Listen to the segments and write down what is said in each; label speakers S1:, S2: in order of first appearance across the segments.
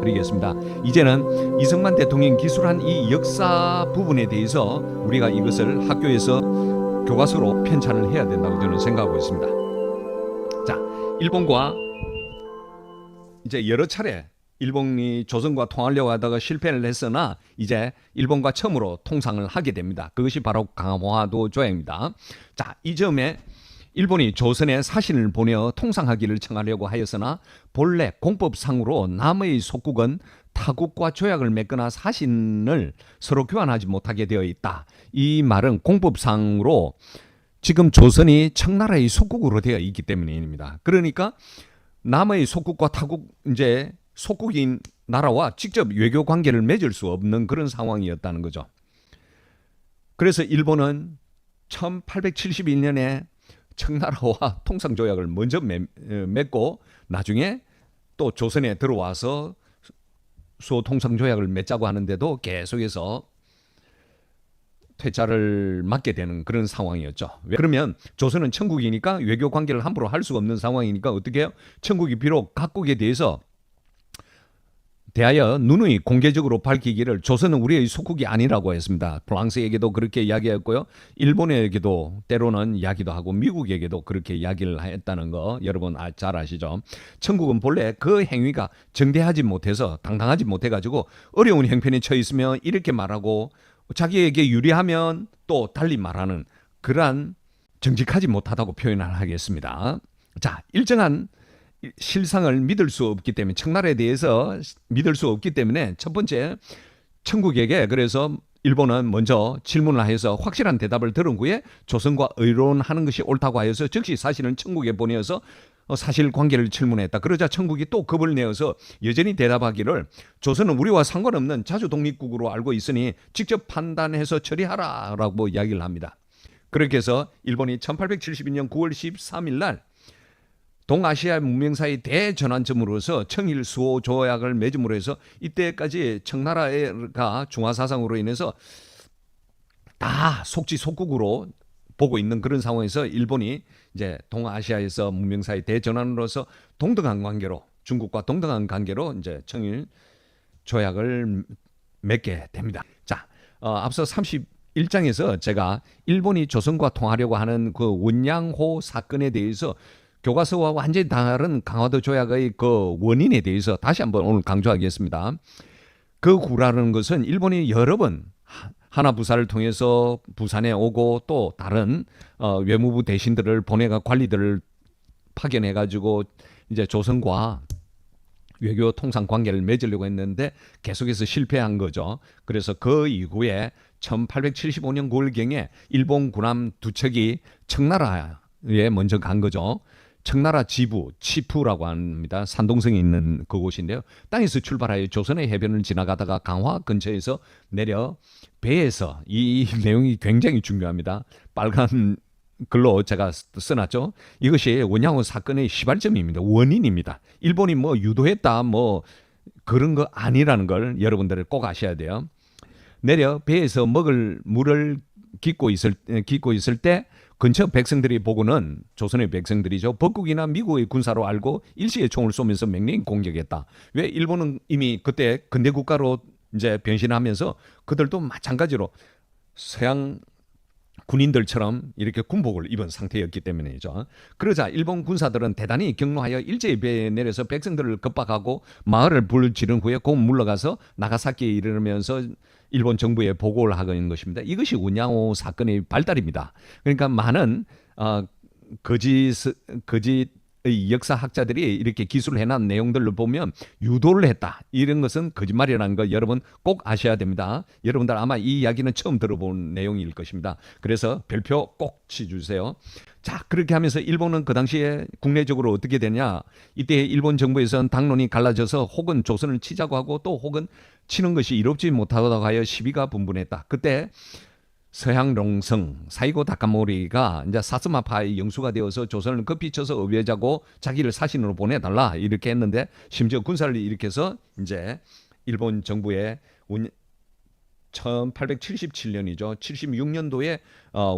S1: 말씀드리겠습니다. 이제는 이승만 대통령이 기술한 이 역사 부분에 대해서 우리가 이것을 학교에서 교과서로 편찬을 해야 된다고 저는 생각하고 있습니다. 자, 일본과 이제 여러 차례 일본이 조선과 통하려고 하다가 실패를 했으나 이제 일본과 처음으로 통상을 하게 됩니다. 그것이 바로 강화도 조약입니다. 자, 이 점에 일본이 조선에 사신을 보내어 통상하기를 청하려고 하였으나 본래 공법상으로 남의 속국은 타국과 조약을 맺거나 사신을 서로 교환하지 못하게 되어 있다. 이 말은 공법상으로 지금 조선이 청나라의 속국으로 되어 있기 때문입니다. 그러니까 남의 속국과 타국, 이제 속국인 나라와 직접 외교 관계를 맺을 수 없는 그런 상황이었다는 거죠. 그래서 일본은 1871년에 청나라와 통상조약을 먼저 맺고 나중에 또 조선에 들어와서 수호통상조약을 맺자고 하는데도 계속해서 퇴짜를 맞게 되는 그런 상황이었죠. 그러면 조선은 천국이니까 외교 관계를 함부로 할 수가 없는 상황이니까 어떻게 해요? 천국이 비록 각국에 대해서 대하여 누누이 공개적으로 밝히기를 조선은 우리의 속국이 아니라고 했습니다. 프랑스에게도 그렇게 이야기했고요. 일본에게도 때로는 이야기도 하고 미국에게도 그렇게 이야기를 했다는 거 여러분 잘 아시죠? 천국은 본래 그 행위가 정대하지 못해서 당당하지 못해가지고 어려운 형편에 처해 있으면 이렇게 말하고 자기에게 유리하면 또 달리 말하는 그러한 정직하지 못하다고 표현을 하겠습니다. 자, 일정한 실상을 믿을 수 없기 때문에 청나라에 대해서 믿을 수 없기 때문에 첫 번째 천국에게 그래서 일본은 먼저 질문을 하여서 확실한 대답을 들은 후에 조선과 의론하는 것이 옳다고 하여서 즉시 사실은 천국에 보내어서 사실관계를 질문했다. 그러자 천국이 또 겁을 내어서 여전히 대답하기를 조선은 우리와 상관없는 자주 독립국으로 알고 있으니 직접 판단해서 처리하라라고 이야기를 합니다. 그렇게 해서 일본이 1872년 9월 13일 날 동아시아 문명사의 대전환점으로서 청일 수호 조약을 맺음으로 해서 이때까지 청나라가 중화사상으로 인해서 다 속지속국으로 보고 있는 그런 상황에서 일본이 이제 동아시아에서 문명사의 대전환으로서 동등한 관계로 중국과 동등한 관계로 이제 청일 조약을 맺게 됩니다. 자, 앞서 31장에서 제가 일본이 조선과 통하려고 하는 그 원양호 사건에 대해서 교과서와 완전히 다른 강화도 조약의 그 원인에 대해서 다시 한번 오늘 강조하겠습니다. 그 구라는 것은 일본이 여러 번 하나부사를 통해서 부산에 오고 또 다른 외무부 대신들을 보내가 관리들을 파견해가지고 이제 조선과 외교 통상 관계를 맺으려고 했는데 계속해서 실패한 거죠. 그래서 그 이후에 1875년 9월경에 일본 군함 두 척이 청나라에 먼저 간 거죠. 청나라 지부 치푸라고 합니다. 산동성에 있는 그곳인데요. 땅에서 출발하여 조선의 해변을 지나가다가 강화 근처에서 내려 배에서 이 내용이 굉장히 중요합니다. 빨간 글로 제가 써놨죠. 이것이 원양호 사건의 시발점입니다. 원인입니다. 일본이 뭐 유도했다 뭐 그런 거 아니라는 걸 여러분들 꼭 아셔야 돼요. 내려 배에서 먹을 물을 깃고 있을 때 근처 백성들이 보고는 조선의 백성들이죠. 법국이나 미국의 군사로 알고 일시에 총을 쏘면서 맹렬히 공격했다. 왜 일본은 이미 그때 근대 국가로 이제 변신하면서 그들도 마찬가지로 서양 군인들처럼 이렇게 군복을 입은 상태였기 때문이죠. 그러자 일본 군사들은 대단히 격노하여 일제히 배에 내려서 백성들을 겁박하고 마을을 불을 지른 후에 곧 물러가서 나가사키에 이르면서 일본 정부에 보고를 하고 있는 것입니다. 이것이 원양호 사건의 발달입니다. 그러니까 많은 거짓의 역사학자들이 이렇게 기술을 해놓은 내용들을 보면 유도를 했다. 이런 것은 거짓말이라는 거 여러분 꼭 아셔야 됩니다. 여러분들 아마 이 이야기는 처음 들어본 내용일 것입니다. 그래서 별표 꼭 치주세요. 자, 그렇게 하면서 일본은 그 당시에 국내적으로 어떻게 되냐. 이때 일본 정부에서는 당론이 갈라져서 혹은 조선을 치자고 하고 또 혹은 치는 것이 이롭지 못하다고 하여 시비가 분분했다. 그때 서양롱성 사이고 다카모리가 이제 사스마파의 영수가 되어서 조선을 급히 쳐서 의뢰자고 자기를 사신으로 보내달라 이렇게 했는데 심지어 군사를 일으켜서 이제 일본 정부의 1877년이죠. 76년도에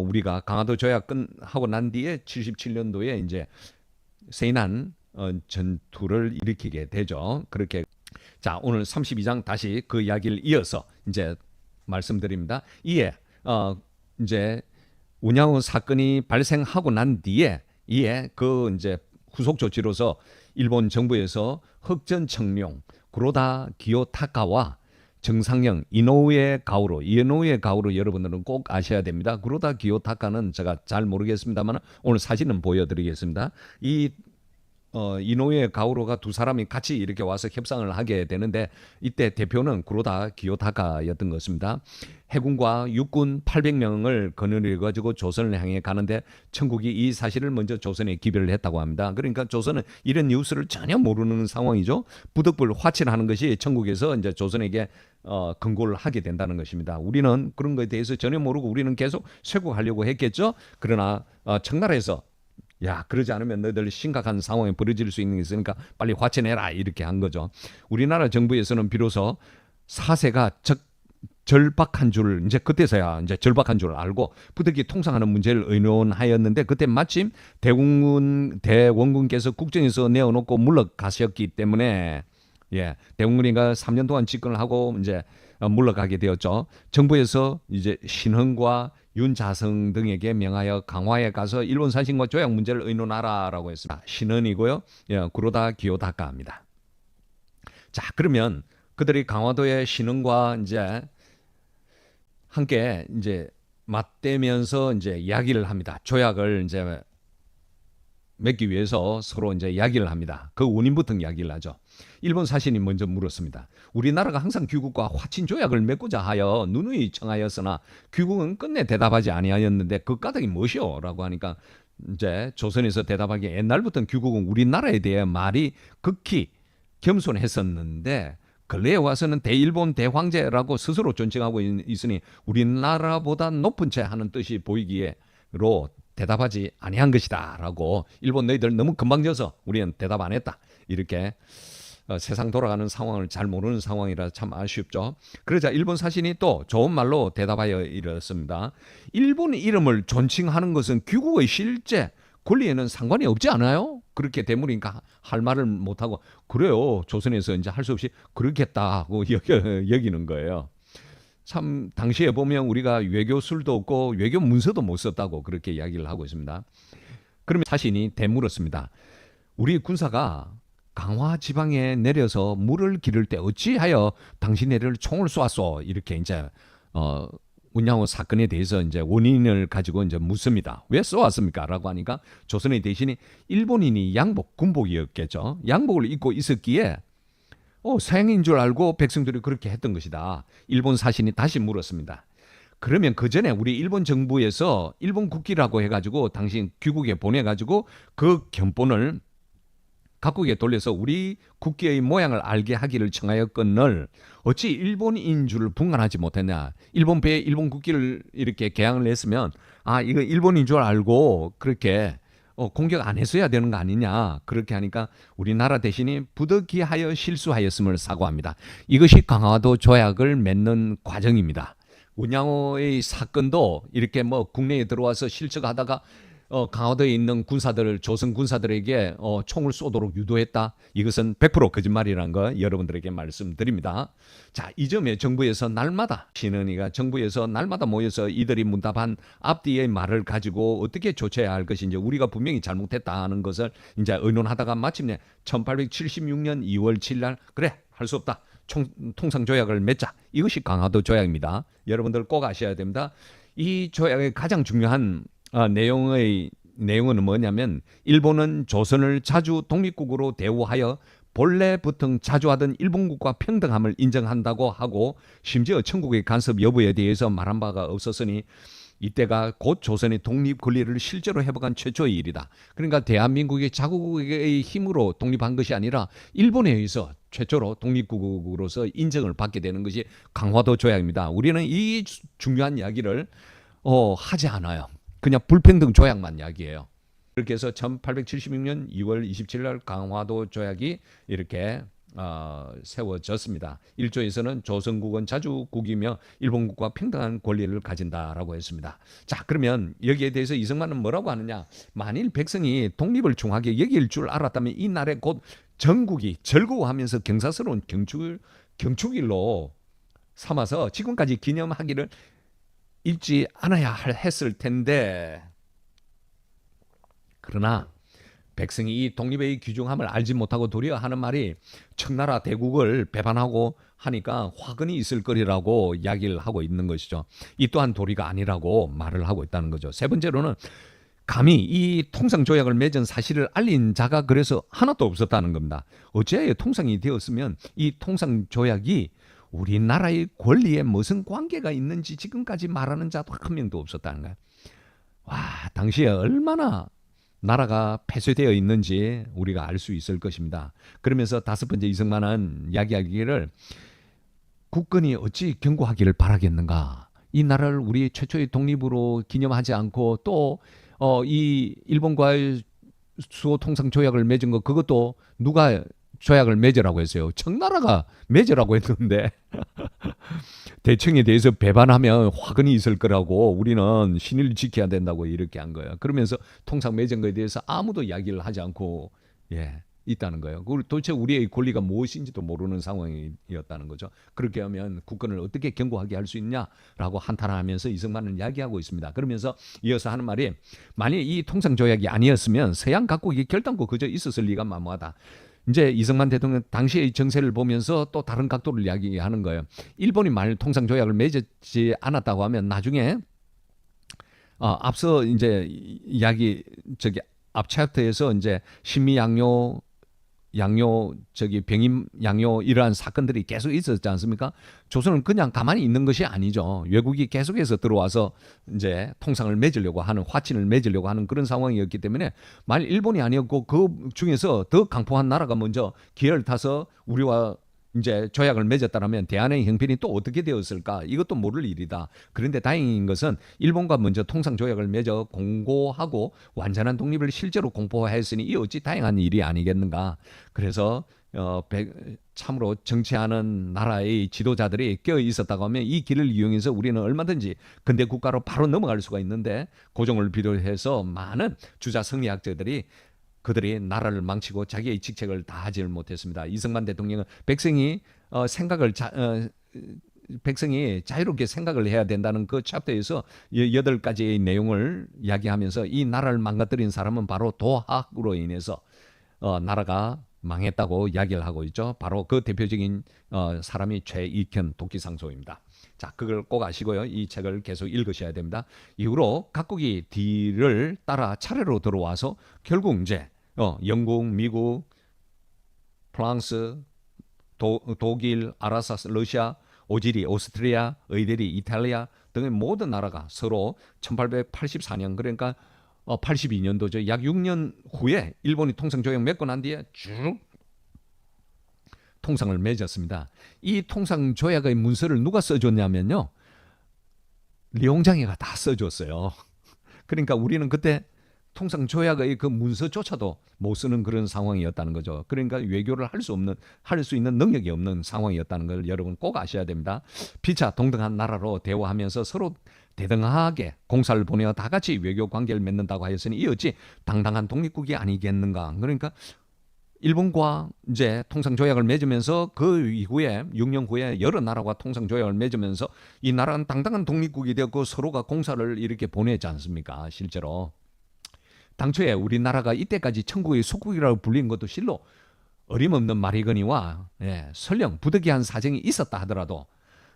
S1: 우리가 강화도 조약 끝하고 난 뒤에 77년도에 이제 세이난 전투를 일으키게 되죠. 그렇게 자, 오늘 32장 다시 그 이야기를 이어서 이제 말씀드립니다. 이에 이제 운양호 사건이 발생하고 난 뒤에 이에 그 이제 후속 조치로서 일본 정부에서 흑전 청룡, 구로다 기요타카와 정상영, 이노우에 가오로 여러분들은 꼭 아셔야 됩니다. 구로다 기요타카는 제가 잘 모르겠습니다만 오늘 사진은 보여드리겠습니다. 이노우에 가오로가 두 사람이 같이 이렇게 와서 협상을 하게 되는데 이때 대표는 구로다 기요타카였던 것입니다. 해군과 육군 800명을 거느려 가지고 조선을 향해 가는데 청국이 이 사실을 먼저 조선에 기별을 했다고 합니다. 그러니까 조선은 이런 뉴스를 전혀 모르는 상황이죠. 부득불 화친하는 것이 청국에서 이제 조선에게 권고를 하게 된다는 것입니다. 우리는 그런 것에 대해서 전혀 모르고 우리는 계속 쇄국하려고 했겠죠. 그러나 청나라에서 야, 그러지 않으면 너희들 심각한 상황에 벌어질 수 있는 게 있으니까 빨리 화친해라 이렇게 한 거죠. 우리나라 정부에서는 비로소 사세가 절박한 줄 이제 그때서야 이제 절박한 줄 알고 부득이 통상하는 문제를 의논하였는데 그때 마침 대원군께서 국정에서 내어놓고 물러가셨기 때문에 대원군이가 3년 동안 집권을 하고 이제 물러가게 되었죠. 정부에서 이제 신흥과 윤자성 등에게 명하여 강화에 가서 일본 사신과 조약 문제를 의논하라라고 했습니다. 신흥이고요. 구로다 기요다카입니다. 자, 그러면 그들이 강화도의 신흥과 이제 함께 이제 맞대면서 이제 이야기를 합니다. 조약을 이제 맺기 위해서 서로 이제 이야기를 합니다. 그 원인부터 이야기를 하죠. 일본 사신이 먼저 물었습니다. 우리나라가 항상 귀국과 화친 조약을 맺고자 하여 누누이 청하였으나 귀국은 끝내 대답하지 아니하였는데 그 까닭이 무엇이오라고 하니까 이제 조선에서 대답하기에 옛날부터 귀국은 우리나라에 대해 말이 극히 겸손했었는데 근래에 와서는 대일본 대황제라고 스스로 존칭하고 있으니 우리나라보다 높은 채 하는 뜻이 보이기에로 대답하지 아니한 것이다라고 일본 너희들 너무 금방 져서 우리는 대답 안 했다 이렇게 세상 돌아가는 상황을 잘 모르는 상황이라 참 아쉽죠. 그러자 일본 사신이 또 좋은 말로 대답하여 이르렀습니다. 일본 이름을 존칭하는 것은 귀국의 실제 권리에는 상관이 없지 않아요? 그렇게 되물으니까 할 말을 못하고 그래요. 조선에서 이제 할 수 없이 그렇겠다고 여기는 거예요. 참 당시에 보면 우리가 외교술도 없고 외교 문서도 못 썼다고 그렇게 이야기를 하고 있습니다. 그러면 사신이 되물었습니다. 우리 군사가 강화 지방에 내려서 물을 기를 때 어찌하여 당신네를 총을 쏘았소? 이렇게 이제 운양호 사건에 대해서 이제 원인을 가지고 이제 묻습니다. 왜 쏘았습니까? 라고 하니까 조선의 대신이 일본인이 군복이었겠죠. 양복을 입고 있었기에 서양인 줄 알고 백성들이 그렇게 했던 것이다. 일본 사신이 다시 물었습니다. 그러면 그 전에 우리 일본 정부에서 일본 국기라고 해가지고 당신 귀국에 보내가지고 그 견본을 각국에 돌려서 우리 국기의 모양을 알게 하기를 청하였건을 어찌 일본인 줄 분간하지 못했냐. 일본 배에 일본 국기를 이렇게 개항을 했으면 이거 일본인 줄 알고 그렇게 공격 안 했어야 되는 거 아니냐. 그렇게 하니까 우리나라 대신이 부득이하여 실수하였음을 사과합니다. 이것이 강화도 조약을 맺는 과정입니다. 운양호의 사건도 이렇게 국내에 들어와서 실적하다가 강화도에 있는 군사들, 조선 군사들에게 총을 쏘도록 유도했다. 이것은 100% 거짓말이라는 거 여러분들에게 말씀드립니다. 자, 이 점에 정부에서 날마다 신은이가 정부에서 날마다 모여서 이들이 문답한 앞뒤의 말을 가지고 어떻게 조처해야 할 것인지 우리가 분명히 잘못했다 하는 것을 이제 의논하다가 마침내 1876년 2월 7일 날 그래 할 수 없다. 통상조약을 맺자. 이것이 강화도 조약입니다. 여러분들 꼭 아셔야 됩니다. 이 조약의 가장 중요한 내용은 뭐냐면 일본은 조선을 자주 독립국으로 대우하여 본래부터 자주하던 일본국과 평등함을 인정한다고 하고 심지어 청국의 간섭 여부에 대해서 말한 바가 없었으니 이때가 곧 조선의 독립 권리를 실제로 회복한 최초의 일이다. 그러니까 대한민국이 자국의 힘으로 독립한 것이 아니라 일본에 의해서 최초로 독립국으로서 인정을 받게 되는 것이 강화도 조약입니다. 우리는 이 중요한 이야기를 하지 않아요. 그냥 불평등 조약만 이야기해요. 그렇게 해서 1876년 2월 27일 날 강화도 조약이 이렇게 세워졌습니다. 1조에서는 조선국은 자주국이며 일본국과 평등한 권리를 가진다라고 했습니다. 자, 그러면 여기에 대해서 이승만은 뭐라고 하느냐? 만일 백성이 독립을 중하게 여길 줄 알았다면 이 날에 곧 전국이 절구하면서 경사스러운 경축일로 삼아서 지금까지 기념하기를 잊지 않아야 했을 텐데, 그러나 백성이 이 독립의 귀중함을 알지 못하고 도리어 하는 말이 청나라 대국을 배반하고 하니까 화근이 있을 거리라고 이야기를 하고 있는 것이죠. 이 또한 도리가 아니라고 말을 하고 있다는 거죠. 세 번째로는 감히 이 통상조약을 맺은 사실을 알린 자가 그래서 하나도 없었다는 겁니다. 어째 통상이 되었으면 이 통상조약이 우리나라의 권리에 무슨 관계가 있는지 지금까지 말하는 자도 한 명도 없었다는 거예요. 와, 당시에 얼마나 나라가 폐쇄되어 있는지 우리가 알 수 있을 것입니다. 그러면서 다섯 번째 이승만은 이야기하기를 국권이 어찌 경고하기를 바라겠는가. 이 나라를 우리 최초의 독립으로 기념하지 않고 또 이 일본과의 수호 통상 조약을 맺은 거 그것도 누가 조약을 맺으라고 했어요. 청나라가 맺으라고 했는데 대청에 대해서 배반하면 화근이 있을 거라고 우리는 신의를 지켜야 된다고 이렇게 한 거예요. 그러면서 통상 맺은 거에 대해서 아무도 이야기를 하지 않고 있다는 거예요. 도대체 우리의 권리가 무엇인지도 모르는 상황이었다는 거죠. 그렇게 하면 국권을 어떻게 경고하게 할 수 있냐라고 한탄하면서 이승만은 이야기하고 있습니다. 그러면서 이어서 하는 말이 만일 이 통상조약이 아니었으면 서양 각국이 결단코 그저 있었을 리가 만무하다. 이제 이승만 대통령 당시의 정세를 보면서 또 다른 각도를 이야기하는 거예요. 일본이 만일 통상조약을 맺지 않았다고 하면 나중에 앞서 이제 이야기 앞 챕터에서 이제 신미양요 병임 양요 이러한 사건들이 계속 있었지 않습니까? 조선은 그냥 가만히 있는 것이 아니죠. 외국이 계속해서 들어와서 이제 통상을 맺으려고 하는 화친을 맺으려고 하는 그런 상황이었기 때문에 만일 일본이 아니었고 그 중에서 더 강포한 나라가 먼저 기회를 타서 우리와 이제 조약을 맺었다면 대한의 형편이 또 어떻게 되었을까? 이것도 모를 일이다. 그런데 다행인 것은 일본과 먼저 통상 조약을 맺어 공고하고 완전한 독립을 실제로 공포했으니 이 어찌 다행한 일이 아니겠는가? 그래서 참으로 정치하는 나라의 지도자들이 껴 있었다고 하면 이 길을 이용해서 우리는 얼마든지 근대 국가로 바로 넘어갈 수가 있는데 고종을 비롯해서 많은 주자 성리학자들이 그들이 나라를 망치고 자기의 직책을 다하지 못했습니다. 이승만 대통령은 백성이 백성이 자유롭게 생각을 해야 된다는 그 챕터에서 8가지의 내용을 이야기하면서 이 나라를 망가뜨린 사람은 바로 도학으로 인해서 나라가 망했다고 이야기를 하고 있죠. 바로 그 대표적인 사람이 최익현 독기상소입니다. 자, 그걸 꼭 아시고요. 이 책을 계속 읽으셔야 됩니다. 이후로 각국이 뒤를 따라 차례로 들어와서 결국 이제 영국, 미국, 프랑스, 독일, 아라사스, 러시아, 오지리, 오스트리아, 의대리, 이탈리아 등의 모든 나라가 서로 1884년 그러니까 82년도죠. 약 6년 후에 일본이 통상조약 맺고 난 뒤에 쭉 통상을 맺었습니다. 이 통상조약의 문서를 누가 써줬냐면요. 리홍장이가 다 써줬어요. 그러니까 우리는 그때 통상조약의 그 문서조차도 못 쓰는 그런 상황이었다는 거죠. 그러니까 외교를 할 수 있는 능력이 없는 상황이었다는 걸 여러분 꼭 아셔야 됩니다. 피차 동등한 나라로 대화하면서 서로 대등하게 공사를 보내어 다 같이 외교 관계를 맺는다고 하였으니 이 어찌 당당한 독립국이 아니겠는가. 그러니까 일본과 이제 통상조약을 맺으면서 그 이후에 6년 후에 여러 나라와 통상조약을 맺으면서 이 나라는 당당한 독립국이 되었고 서로가 공사를 이렇게 보내지 않습니까? 실제로. 당초에 우리나라가 이때까지 천국의 속국이라고 불린 것도 실로 어림없는 말이거니와 설령 부득이한 사정이 있었다 하더라도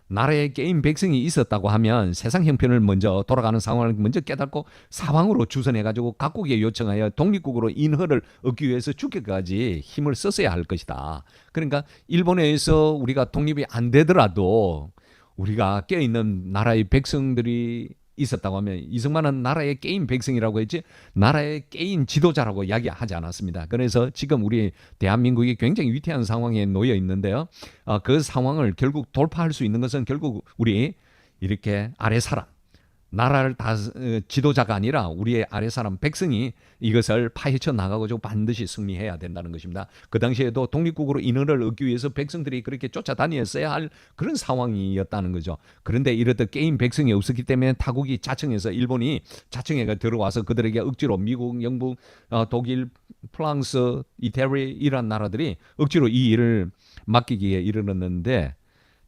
S1: 나라에 게임 백성이 있었다고 하면 세상 형편을 먼저 돌아가는 상황을 먼저 깨닫고 사방으로 주선해가지고 각국에 요청하여 독립국으로 인허를 얻기 위해서 죽기까지 힘을 썼어야 할 것이다. 그러니까 일본에서 우리가 독립이 안 되더라도 우리가 깨어있는 나라의 백성들이 있었다고 하면 이승만은 나라의 게임 백성이라고 했지 나라의 게임 지도자라고 이야기하지 않았습니다. 그래서 지금 우리 대한민국이 굉장히 위태한 상황에 놓여 있는데요. 그 상황을 결국 돌파할 수 있는 것은 결국 우리 이렇게 아래 사람 나라를 다 지도자가 아니라 우리의 아래 사람 백성이 이것을 파헤쳐 나가고 반드시 승리해야 된다는 것입니다. 그 당시에도 독립국으로 인원을 얻기 위해서 백성들이 그렇게 쫓아다녔어야 할 그런 상황이었다는 거죠. 그런데 이렇듯 게임 백성이 없었기 때문에 타국이 자청해서 일본이 자청해가 들어와서 그들에게 억지로 미국, 영국, 독일, 프랑스, 이태리 이란 나라들이 억지로 이 일을 맡기기에 이르렀는데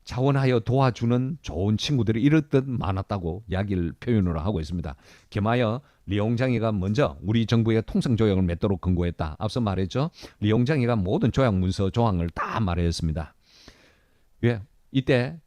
S1: 자원하여 도와주는 좋은 친구들이 이렇듯 많았다고 이야기를 표현을 하고 있습니다. 겸하여 리옹장이가 먼저 우리 정부의 통상조약을 맺도록 권고했다. 앞서 말했죠. 리옹장이가 모든 조약 문서 조항을 다 말했습니다. 예, 이때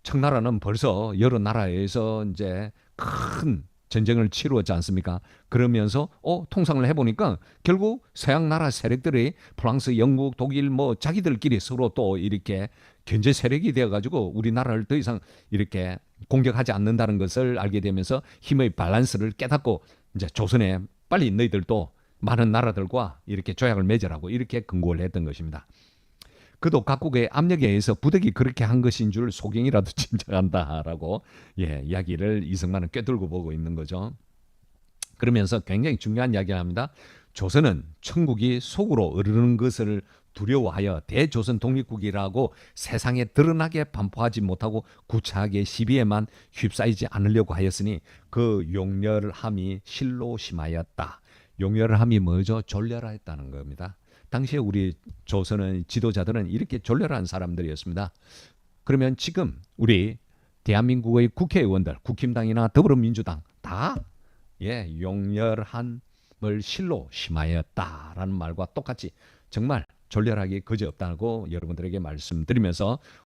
S1: 청나라는 벌써 여러 나라에서 이제 큰 전쟁을 치루었지 않습니까? 그러면서 통상을 해보니까 결국 서양 나라 세력들이 프랑스, 영국, 독일 뭐 자기들끼리 서로 또 이렇게 견제 세력이 되어가지고 우리나라를 더 이상 이렇게 공격하지 않는다는 것을 알게 되면서 힘의 밸런스를 깨닫고 이제 조선에 빨리 너희들도 많은 나라들과 이렇게 조약을 맺으라고 이렇게 권고를 했던 것입니다. 그도 각국의 압력에 의해서 부득이 그렇게 한 것인 줄 소경이라도 짐작한다라고 이야기를 이승만은 꿰뚫고 보고 있는 거죠. 그러면서 굉장히 중요한 이야기를 합니다. 조선은 천국이 속으로 으르는 것을 두려워하여 대조선 독립국이라고 세상에 드러나게 반포하지 못하고 구차하게 시비에만 휩싸이지 않으려고 하였으니 그 용렬함이 실로 심하였다. 용렬함이 뭐죠? 졸렬하였다는 겁니다. 당시에 우리 조선의 지도자들은 이렇게 졸렬한 사람들이었습니다. 그러면 지금 우리 대한민국의 국회의원들, 국힘당이나 더불어민주당 다 용렬함을 실로 심하였다라는 말과 똑같이 정말 졸렬하기 그지없다고 여러분들에게 말씀드리면서